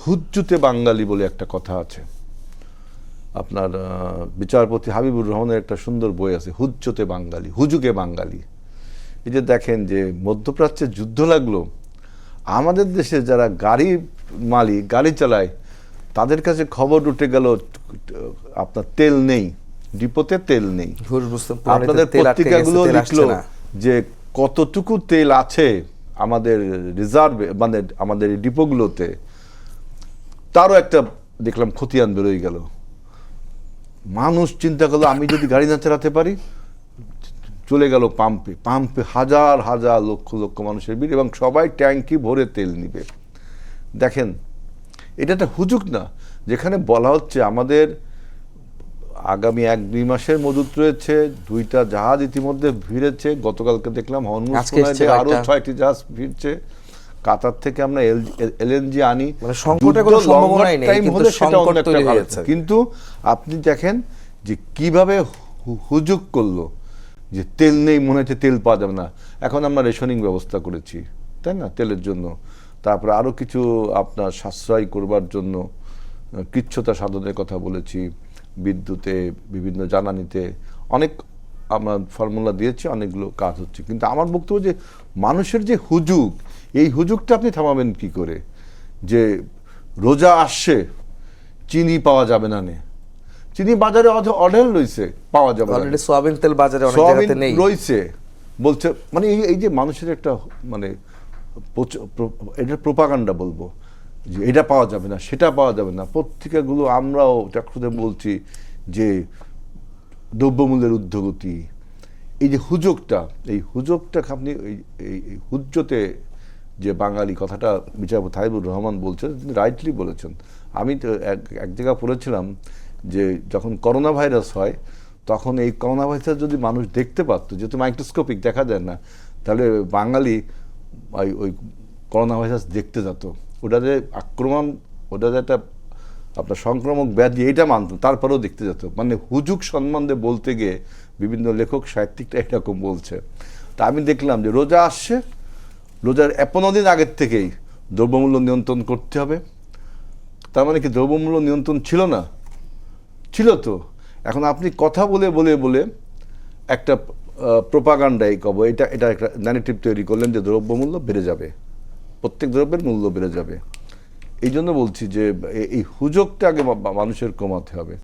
হুজ্জুতে বাঙালি বলে একটা কথা আছে। আপনার বিচারপতি হাবিবুর রহমানের একটা সুন্দর বই আছে, হুজ্জতে বাঙালি, হুজুগে বাঙালি। এই যে দেখেন যে মধ্যপ্রাচ্যে যুদ্ধ লাগলো, আমাদের দেশে যারা গাড়ি মালিক, গাড়ি চালায়, তাদের কাছে খবর উঠে গেল আপনার তেল নেই, ডিপোতে তেল নেই। আপনাদের পত্রিকাগুলো লিখলো যে কতটুকু তেল আছে আমাদের রিজার্ভে, মানে আমাদের ডিপোগুলোতে, তারও একটা দেখলাম খতিয়ান বেরোয় গেল। মানুষ চিন্তা করলো আমি যদি গাড়ি না চালাতে পারি, চলে গেল পাম্পে। পাম্পে হাজার হাজার লক্ষ লক্ষ মানুষের ভিড় এবং সবাই ট্যাঙ্কি ভরে তেল নিবে। দেখেন, এটা একটা হুজুগ না, যেখানে বলা হচ্ছে আমাদের আগামী 1-2 মাসের মজুত রয়েছে, 2টা জাহাজ ইতিমধ্যে ভিড়েছে। গতকালকে দেখলাম হরমুজ আরো 6টি জাহাজ ভিড়ছে। কাতার থেকে আমরা এলএনজি আনি, কিন্তু আপনি দেখেন যে কিভাবে হুজুগ করলো যে তেল নেই, মনে হচ্ছে তেল পাওয়া যাবে না। এখন আমরা রেশনিং ব্যবস্থা করেছি, তাই না, তেলের জন্য। তারপরে আরো কিছু আপনার সাশ্রয় করবার জন্য কৃচ্ছতা সাধনের কথা বলেছি, বিদ্যুতে, বিভিন্ন জ্বালানিতে অনেক আমরা ফর্মুলা দিয়েছি, অনেকগুলো কাজ হচ্ছে। কিন্তু আমার বক্তব্য যে মানুষের যে হুজুগ, এই হুজুগটা আপনি থামাবেন কি করে? যে রোজা আসছে, চিনি পাওয়া যাবে না, চিনি বাজারে অঢেল রয়েছে, পাওয়া যাবে না, সোয়াবিন তেল বাজারে অনেক জায়গাতে নেই রয়েছে বলছে। মানে এই যে মানুষের একটা মানে এটা প্রোপাগান্ডা বলবো, যে এটা পাওয়া যাবে না, সেটা পাওয়া যাবে না। পত্রিকাগুলো আমরাও চাকরিতে বলছি যে দ্রব্যমূল্যের ঊর্ধ্বগতি, এই যে হুজুগটা, এই হুজুগটা আপনি এই হুজ্জতে যে বাঙালি কথাটা বিচারপতি হাবিবুর রহমান বলছেন, তিনি রাইটলি বলেছেন। আমি তো এক জায়গায় পড়েছিলাম যে যখন করোনা ভাইরাস হয়, তখন এই করোনা ভাইরাস যদি মানুষ দেখতে পারতো, যেহেতু মাইক্রোস্কোপিক দেখা যায় না, তাহলে বাঙালি ওই করোনা ভাইরাস দেখতে যেত। ওটা যে আক্রমণ, ওটা যে একটা আপনার সংক্রামক ব্যাধি, এটা মানত, তারপরেও দেখতে যেত। মানে হুজুগ সম্বন্ধে বলতে গিয়ে বিভিন্ন লেখক সাহিত্যিকরা এরকম বলছে। তা আমি দেখলাম যে রোজা আসছে, রোজার 15 দিন আগের থেকেই দ্রব্যমূল্য নিয়ন্ত্রণ করতে হবে। তার মানে কি দ্রব্যমূল্য নিয়ন্ত্রণ ছিল না? ছিল তো। এখন আপনি কথা বলে বলে বলে একটা প্রোপাগান্ডাই কব, এটা একটা ন্যারেটিভ তৈরি করলেন যে দ্রব্যমূল্য বেড়ে যাবে, প্রত্যেক দ্রব্যের মূল্য বেড়ে যাবে। এই জন্য বলছি যে এই হুজুগটা আগে মানুষের কমাতে হবে।